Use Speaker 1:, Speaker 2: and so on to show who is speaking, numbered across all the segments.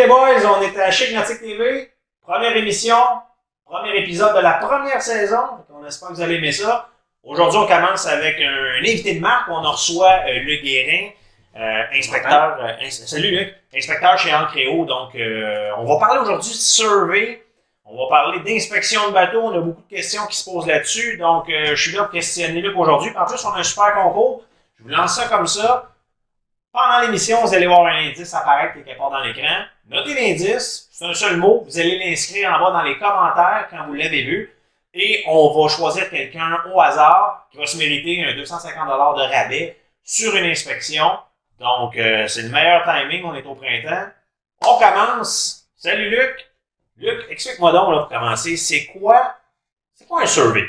Speaker 1: boys, on est à Chic Nautique TV, première émission, premier épisode de la première saison. On espère que vous allez aimer ça. Aujourd'hui, on commence avec un invité de marque. On reçoit Luc Guérin, inspecteur. Salut Luc, inspecteur chez Ancréo. Donc, on va parler aujourd'hui de survey. On va parler d'inspection de bateau. On a beaucoup de questions qui se posent là-dessus. Donc, je suis là pour questionner Luc aujourd'hui. En plus, on a un super concours. Je vous lance ça comme ça. Pendant l'émission, vous allez voir un indice apparaître quelque part dans l'écran. Notez l'indice, c'est un seul mot. Vous allez l'inscrire en bas dans les commentaires quand vous l'avez vu. Et on va choisir quelqu'un au hasard qui va se mériter un 250 $ de rabais sur une inspection. Donc, c'est le meilleur timing. On est au printemps. On commence. Salut Luc. Luc, explique-moi donc là, pour commencer, c'est quoi un survey?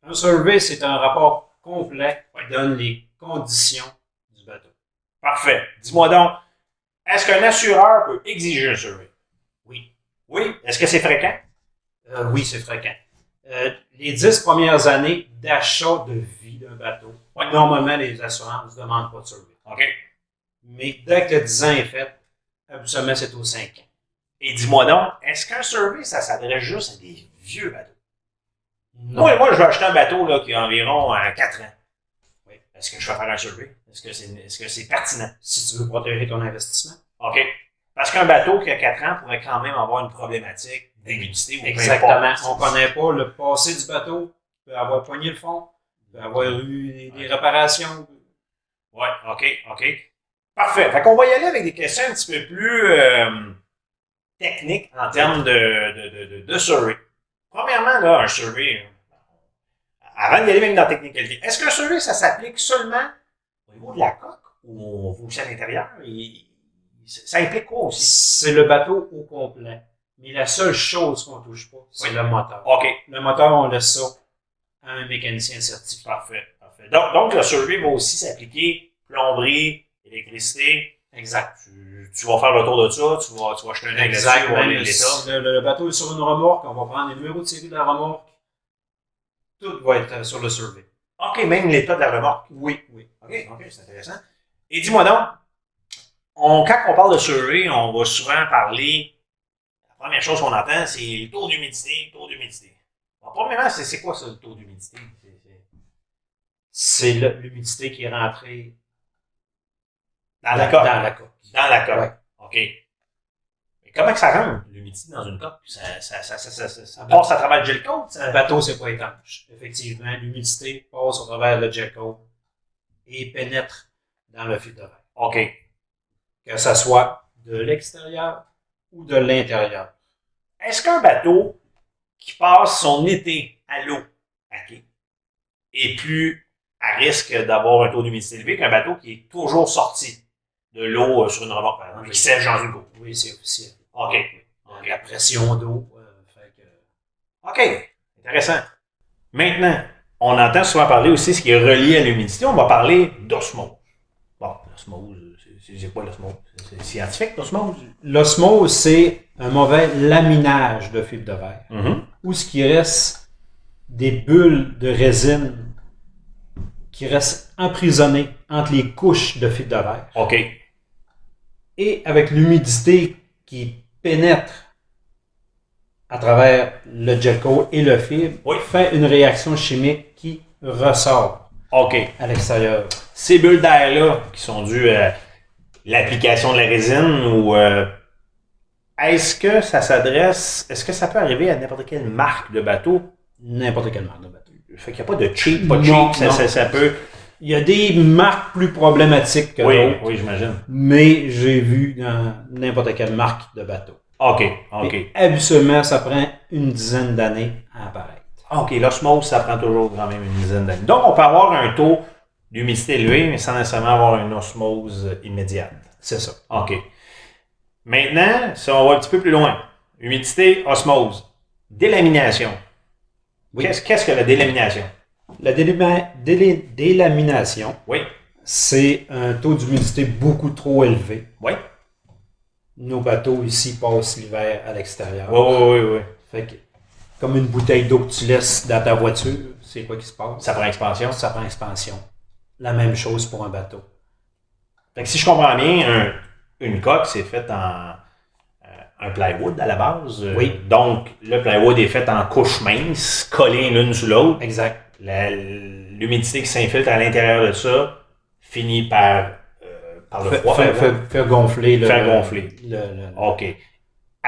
Speaker 2: Un survey, c'est un rapport complet qui donne les conditions du bateau.
Speaker 1: Parfait. Dis-moi donc, est-ce qu'un assureur peut exiger un survey?
Speaker 2: Oui.
Speaker 1: Oui? Est-ce que c'est fréquent?
Speaker 2: Oui, c'est fréquent. Les 10 premières années d'achat de vie d'un bateau, normalement, les assurances ne demandent pas de survey.
Speaker 1: OK.
Speaker 2: Mais dès que le 10 ans est fait, habituellement, c'est aux 5 ans.
Speaker 1: Et dis-moi donc, est-ce qu'un survey, ça s'adresse juste à des vieux bateaux?
Speaker 2: Non.
Speaker 1: Moi, je vais acheter un bateau là, qui a environ 4 ans.
Speaker 2: Oui.
Speaker 1: Est-ce que je vais faire un survey? Est-ce que c'est pertinent?
Speaker 2: Si tu veux protéger ton investissement.
Speaker 1: OK. Parce qu'un bateau qui a 4 ans pourrait quand même avoir une problématique d'humidité ou
Speaker 2: Exactement. On ne connaît pas le passé du bateau. Il peut avoir poigné le fond. Il peut avoir eu des réparations.
Speaker 1: Oui, OK. Parfait. Fait qu'on va y aller avec des questions un petit peu plus techniques en termes de survey. Premièrement, là, un survey, avant d'y aller même dans la technicalité, est-ce qu'un survey, ça s'applique seulement au niveau de la coque ou aussi à l'intérieur? Ça implique quoi aussi?
Speaker 2: C'est le bateau au complet. Mais la seule chose qu'on ne touche pas, c'est le moteur.
Speaker 1: OK.
Speaker 2: Le moteur, on laisse ça à un mécanicien certifié.
Speaker 1: Parfait. Donc, le survey va aussi s'appliquer plomberie, électricité.
Speaker 2: Exact.
Speaker 1: Tu vas faire le tour de ça, tu vas acheter un
Speaker 2: Exactement.
Speaker 1: l'état.
Speaker 2: Si le bateau est sur une remorque, on va prendre les numéros de série de la remorque. Tout va être sur le survey.
Speaker 1: OK, même l'état de la remorque.
Speaker 2: Oui.
Speaker 1: OK, c'est intéressant. Et dis-moi donc, quand on parle de survey, on va souvent parler, la première chose qu'on entend, c'est le taux d'humidité, Bon, premièrement, c'est quoi ça, le taux d'humidité?
Speaker 2: C'est l'humidité qui est rentrée
Speaker 1: Dans la coque.
Speaker 2: Dans la coque.
Speaker 1: Ouais. OK. Mais comment que ça rentre, l'humidité, dans une coque? Ça passe à travers le gel coat?
Speaker 2: Un bateau, c'est pas étanche. Effectivement, l'humidité passe au travers le gel coat et pénètre dans le fil de verre.
Speaker 1: OK.
Speaker 2: Que ce soit de l'extérieur ou de l'intérieur.
Speaker 1: Est-ce qu'un bateau qui passe son été à l'eau, OK, est plus à risque d'avoir un taux d'humidité élevé qu'un bateau qui est toujours sorti de l'eau sur une remorque, par exemple, qui sèche dans une cour?
Speaker 2: Oui, c'est officiel.
Speaker 1: OK.
Speaker 2: La pression d'eau.
Speaker 1: OK. Intéressant. Maintenant, on entend souvent parler aussi de ce qui est relié à l'humidité. On va parler d'osmose. Bon, l'osmose, c'est quoi l'osmose? C'est scientifique, l'osmose?
Speaker 2: L'osmose, c'est un mauvais laminage de fibre de verre.
Speaker 1: Mm-hmm.
Speaker 2: Où ce qui reste des bulles de résine qui restent emprisonnées entre les couches de fibre de verre.
Speaker 1: OK.
Speaker 2: Et avec l'humidité qui pénètre à travers le gel coat et le fibre, fait une réaction chimique qui ressort à l'extérieur.
Speaker 1: Ces bulles d'air-là, qui sont dues à l'application de la résine, ou est-ce que ça peut arriver à n'importe quelle marque de bateau?
Speaker 2: N'importe quelle marque de bateau.
Speaker 1: Fait qu'il n'y a pas de cheap, pas de cheap, ça peut...
Speaker 2: Il y a des marques plus problématiques que d'autres.
Speaker 1: Oui, j'imagine.
Speaker 2: Mais j'ai vu dans n'importe quelle marque de bateau.
Speaker 1: OK.
Speaker 2: Et habituellement, ça prend une dizaine d'années à apparaître.
Speaker 1: OK, l'osmose, ça prend toujours quand même une dizaine d'années. Donc, on peut avoir un taux d'humidité élevé, mais sans nécessairement avoir une osmose immédiate.
Speaker 2: C'est ça.
Speaker 1: OK. Maintenant, si on va un petit peu plus loin, humidité, osmose, délamination. Oui. Qu'est-ce que la délamination?
Speaker 2: La délamination, c'est un taux d'humidité beaucoup trop élevé.
Speaker 1: Oui.
Speaker 2: Nos bateaux ici passent l'hiver à l'extérieur.
Speaker 1: Oui.
Speaker 2: Fait que, comme une bouteille d'eau que tu laisses dans ta voiture, c'est quoi qui se passe?
Speaker 1: Ça prend expansion.
Speaker 2: Ça prend expansion. La même chose pour un bateau.
Speaker 1: Fait que si je comprends bien, une coque, c'est faite un plywood à la base.
Speaker 2: Oui.
Speaker 1: Donc, le plywood est fait en couches minces, collées l'une sur l'autre.
Speaker 2: Exact.
Speaker 1: L'humidité qui s'infiltre à l'intérieur de ça finit par le froid.
Speaker 2: Faire gonfler.
Speaker 1: Faire gonfler. OK.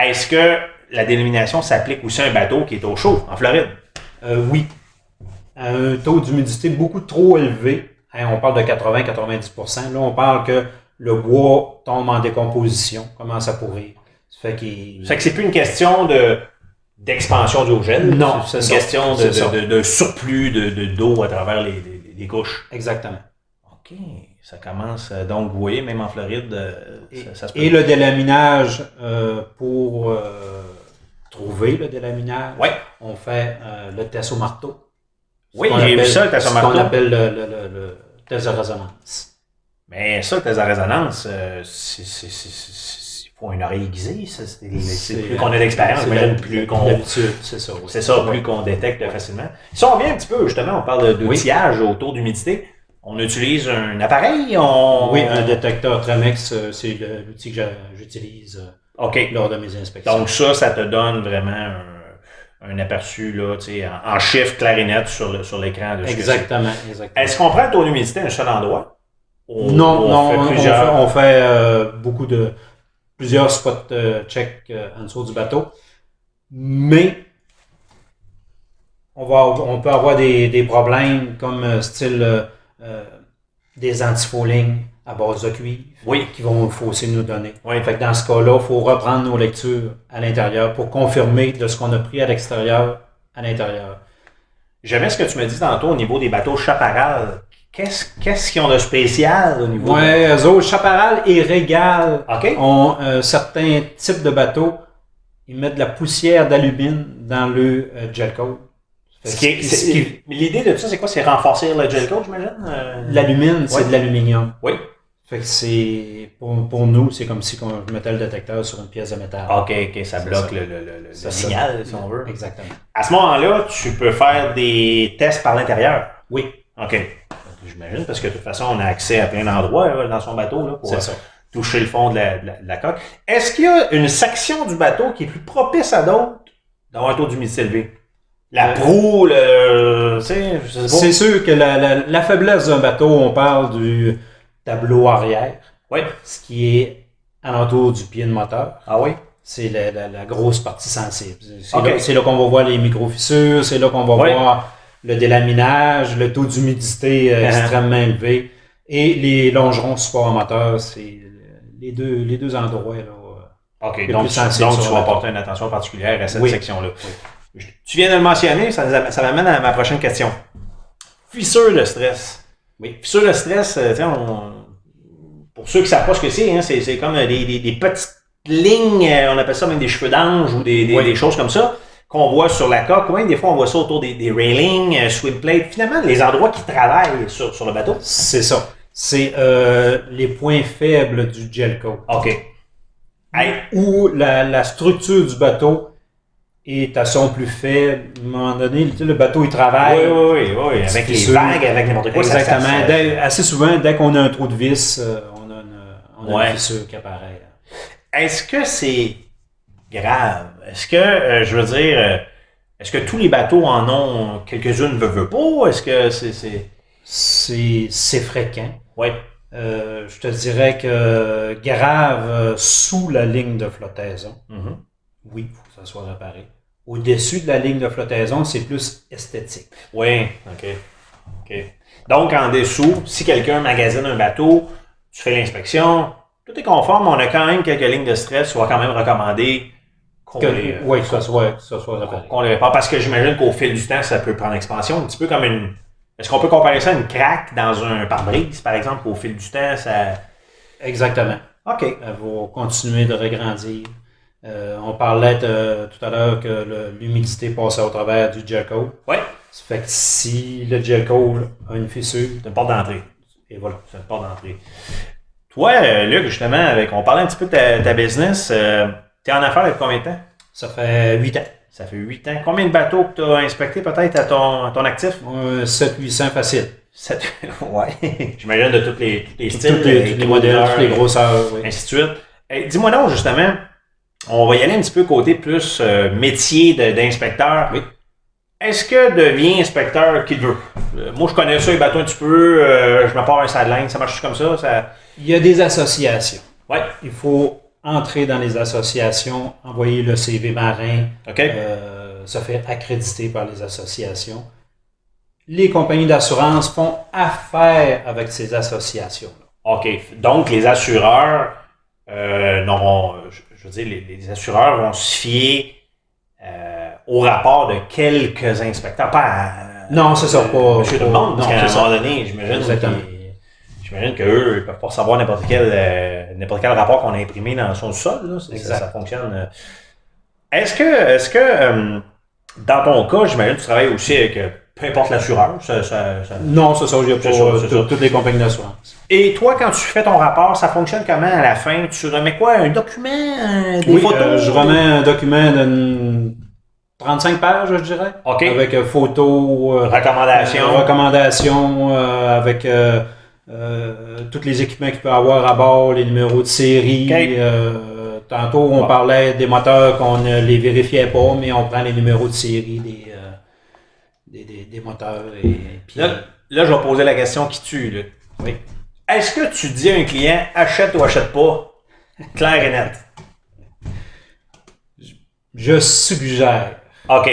Speaker 1: Est-ce que la dénomination s'applique aussi à un bateau qui est au chaud, en Floride?
Speaker 2: Oui. À un taux d'humidité beaucoup trop élevé. Hein, on parle de 80-90%. Là, on parle que le bois tombe en décomposition, commence à pourrir. Ça fait
Speaker 1: que c'est plus une question d'expansion du gel.
Speaker 2: Non,
Speaker 1: c'est une question de surplus d'eau à travers les couches.
Speaker 2: Exactement.
Speaker 1: OK. Ça commence, donc vous voyez, même en Floride, ça se peut.
Speaker 2: Et le délaminage, pour trouver le délaminage, on fait le test au marteau.
Speaker 1: Oui, j'ai vu ça, le test au marteau.
Speaker 2: Ce qu'on appelle le test de résonance.
Speaker 1: Mais ça, le test de résonance, il faut une oreille aiguisée. C'est plus qu'on a d'expérience, plus qu'on...
Speaker 2: D'habitude, c'est ça. Oui.
Speaker 1: C'est ça, plus qu'on détecte facilement. Si on revient un petit peu, justement, on parle d'outillage autour d'humidité. On utilise un appareil?
Speaker 2: Oui, un détecteur Tramex, c'est l'outil que j'utilise lors de mes inspections.
Speaker 1: Donc ça te donne vraiment un aperçu là, en chiffre clair et net sur l'écran. De
Speaker 2: exactement.
Speaker 1: Est-ce qu'on prend le taux d'humidité à un seul endroit?
Speaker 2: On fait plusieurs spot checks en dessous du bateau. Mais on peut avoir des problèmes comme style des antifouling à base de cuivre qui vont aussi nous donner. Fait que dans ce cas-là, il faut reprendre nos lectures à l'intérieur pour confirmer de ce qu'on a pris à l'extérieur à l'intérieur.
Speaker 1: J'aimais ce que tu me dis tantôt au niveau des bateaux Chaparral. Qu'est-ce qu'ils ont de spécial au niveau
Speaker 2: eux autres, Chaparral et Régal ont certains types de bateaux. Ils mettent de la poussière d'alumine dans le gel coat.
Speaker 1: L'idée de ça, c'est quoi? C'est renforcer le gel coat, j'imagine?
Speaker 2: L'alumine, c'est de l'aluminium.
Speaker 1: Oui.
Speaker 2: Fait que c'est, pour nous, c'est comme si on mettait le détecteur sur une pièce de métal.
Speaker 1: OK, ça bloque le signal, si on veut.
Speaker 2: Exactement.
Speaker 1: À ce moment-là, tu peux faire des tests par l'intérieur?
Speaker 2: Oui.
Speaker 1: OK. J'imagine, parce que de toute façon, on a accès à plein d'endroits dans son bateau là, pour toucher le fond de la coque. Est-ce qu'il y a une section du bateau qui est plus propice à d'autres d'avoir un taux d'humidité élevé? La proue, je sais pas.
Speaker 2: C'est sûr que la faiblesse d'un bateau, on parle du tableau arrière.
Speaker 1: Oui.
Speaker 2: Ce qui est alentour du pied de moteur.
Speaker 1: Ah oui?
Speaker 2: C'est la grosse partie sensible. C'est là qu'on va voir les micro-fissures, c'est là qu'on va voir le délaminage, le taux d'humidité extrêmement élevé. Et les longerons support moteur, c'est les deux endroits là.
Speaker 1: OK, donc tu vas porter une attention particulière à cette section-là. Oui. Tu viens de le mentionner, ça m'amène à ma prochaine question. Fissure de stress. Oui. Fissure de stress, pour ceux qui ne savent pas ce que c'est comme des petites lignes, on appelle ça même des cheveux d'ange ou des choses comme ça, qu'on voit sur la coque. Oui, des fois, on voit ça autour des railings, swim plate. Finalement, les endroits qui travaillent sur le bateau.
Speaker 2: C'est ça. C'est les points faibles du gel coat.
Speaker 1: OK.
Speaker 2: Où la structure du bateau est à son plus faible. À un moment donné, le bateau, il travaille.
Speaker 1: Oui. Avec les vagues, avec n'importe quoi.
Speaker 2: Exactement. Assez souvent, dès qu'on a un trou de vis, on a une fissure qui apparaît.
Speaker 1: Est-ce que c'est grave? Est-ce que, est-ce que tous les bateaux en ont quelques-unes veut pas? Est-ce que
Speaker 2: c'est fréquent.
Speaker 1: Oui.
Speaker 2: Je te dirais que grave sous la ligne de flottaison.
Speaker 1: Mm-hmm.
Speaker 2: Oui, il faut que ça soit réparé. Au-dessus de la ligne de flottaison, c'est plus esthétique.
Speaker 1: Oui, OK. Donc, en dessous, si quelqu'un magasine un bateau, tu fais l'inspection, tout est conforme, on a quand même quelques lignes de stress, soit quand même recommandé
Speaker 2: que ça soit réparé.
Speaker 1: Qu'on les répare, parce que j'imagine qu'au fil du temps, ça peut prendre expansion, un petit peu comme une... Est-ce qu'on peut comparer ça à une craque dans un pare-brise, par exemple, qu'au fil du temps, ça...
Speaker 2: Exactement.
Speaker 1: OK.
Speaker 2: Elle va continuer de regrandir. On parlait tout à l'heure que l'humidité passait au travers du gel coat.
Speaker 1: Oui.
Speaker 2: Ça fait que si le gel coat a une fissure...
Speaker 1: C'est une porte d'entrée.
Speaker 2: Et voilà.
Speaker 1: C'est une porte d'entrée. Toi, Luc, justement, on parlait un petit peu de ta business. Tu es en affaires depuis combien de temps?
Speaker 2: Ça fait 8 ans.
Speaker 1: Ça fait 8 ans. Combien de bateaux que tu as inspectés peut-être à ton actif?
Speaker 2: 700-800 facile.
Speaker 1: Ouais. J'imagine de tous les styles.
Speaker 2: Tous les modèles, toutes les grosseurs. Oui.
Speaker 1: Ainsi de suite. Dis-moi donc, justement, on va y aller un petit peu côté plus métier d'inspecteur.
Speaker 2: Oui.
Speaker 1: Est-ce que devient inspecteur qui le veut? Moi, je connais ça, les bateaux un petit peu. Je me pars un sideline, ça marche comme ça?
Speaker 2: Il y a des associations.
Speaker 1: Ouais.
Speaker 2: Il faut entrer dans les associations, envoyer le CV marin,
Speaker 1: OK.
Speaker 2: se faire accréditer par les associations. Les compagnies d'assurance font affaire avec ces associations-là.
Speaker 1: OK. Donc, les assureurs n'auront... Je veux dire, les assureurs vont se fier au rapport de quelques inspecteurs, pas à...
Speaker 2: Non, c'est ça, pas...
Speaker 1: Monsieur tout le monde, parce
Speaker 2: non,
Speaker 1: qu'à un
Speaker 2: c'est
Speaker 1: moment
Speaker 2: ça.
Speaker 1: donné, j'imagine
Speaker 2: Exactement.
Speaker 1: qu'eux, ils ne peuvent pas savoir n'importe quel rapport qu'on a imprimé dans son sol. Là. Ça fonctionne. Est-ce que dans ton cas, j'imagine que tu travailles aussi avec peu importe l'assureur?
Speaker 2: Non, c'est ça, il y a pas toutes les compagnies d'assurance.
Speaker 1: Et toi, quand tu fais ton rapport, ça fonctionne comment à la fin? Tu remets quoi? Un document? Des photos?
Speaker 2: Je remets un document de 35 pages, je dirais.
Speaker 1: OK.
Speaker 2: Avec photos, recommandations, avec tous les équipements qu'il peut avoir à bord, les numéros de série.
Speaker 1: Okay.
Speaker 2: Tantôt, on parlait des moteurs qu'on ne les vérifiait pas, mais on prend les numéros de série des moteurs. Puis,
Speaker 1: là, je vais poser la question qui tue. Là.
Speaker 2: Oui.
Speaker 1: Est-ce que tu dis à un client achète ou achète pas? Clair et net.
Speaker 2: Je suggère.
Speaker 1: OK.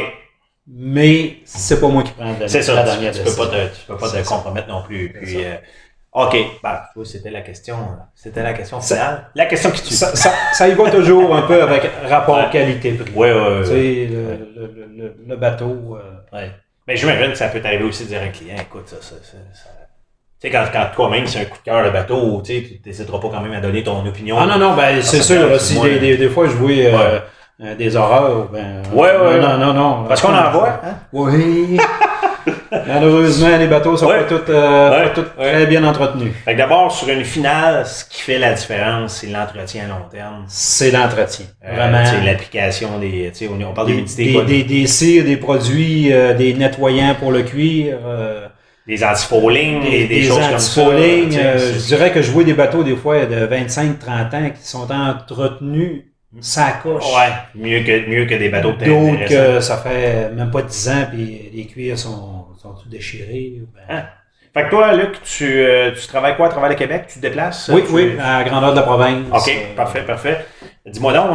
Speaker 2: Mais c'est pas moi qui prends la
Speaker 1: Tu
Speaker 2: dernière décision.
Speaker 1: peux pas te compromettre non plus. Puis, OK. Ben, c'était la question finale. La question qui tue.
Speaker 2: Ça y va toujours un peu avec rapport qualité-prix.
Speaker 1: Oui.
Speaker 2: Tu sais, le bateau.
Speaker 1: Ouais. Mais j'imagine que ça peut t'arriver aussi de dire à un client, écoute, ça. Tu sais, quand toi-même, c'est un coup de cœur le bateau, tu n'hésiteras pas quand même à donner ton opinion.
Speaker 2: Ah non, ben c'est sûr. Si des fois je vois des horreurs, ben. Non.
Speaker 1: Parce qu'on en voit, hein?
Speaker 2: Oui. Malheureusement, les bateaux sont pas tous très bien entretenus.
Speaker 1: Fait que d'abord, sur une finale, ce qui fait la différence, c'est l'entretien à long terme.
Speaker 2: C'est l'entretien. Vraiment.
Speaker 1: C'est l'application des. On parle d'humidité.
Speaker 2: Des cires, des produits, des nettoyants pour le cuir.
Speaker 1: Des anti-fouling, des choses comme ça.
Speaker 2: Je dirais que je vois des bateaux des fois de 25-30 ans qui sont entretenus. Ça coche.
Speaker 1: Ouais, mieux que des bateaux de
Speaker 2: d'autres que ça fait même pas 10 ans puis les cuirs sont tout déchirés. Ben.
Speaker 1: Fait que toi, Luc, tu travailles quoi à travers le Québec? Tu te déplaces?
Speaker 2: Oui, à la grandeur de la province.
Speaker 1: OK, parfait. Dis-moi donc,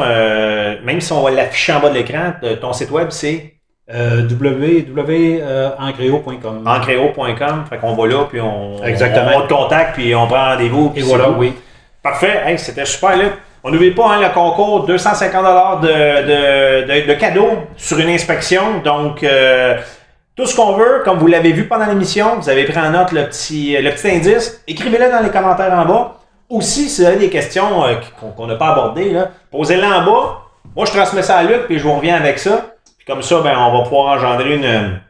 Speaker 1: même si on va l'afficher en bas de l'écran, ton site web, c'est?
Speaker 2: www.encreo.com.
Speaker 1: Encreo.com, fait qu'on va là, puis on te contacte, puis on prend rendez-vous.
Speaker 2: Et voilà, oui.
Speaker 1: Parfait, hey, c'était super, Luc. On n'oublie pas le concours, 250 de cadeaux sur une inspection. Donc, tout ce qu'on veut, comme vous l'avez vu pendant l'émission, vous avez pris en note le petit indice. Écrivez-le dans les commentaires en bas. Aussi, si vous avez des questions qu'on n'a pas abordées, posez-les en bas. Moi, je transmets ça à Luc, puis je vous reviens avec ça. Puis comme ça, ben, on va pouvoir engendrer une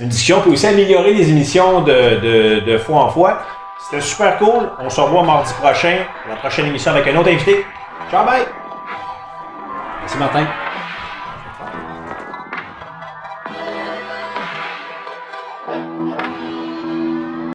Speaker 1: discussion, puis aussi améliorer les émissions de fois en fois. C'était super cool. On se revoit mardi prochain, la prochaine émission avec un autre invité. Ciao, bye!
Speaker 2: Merci Martin.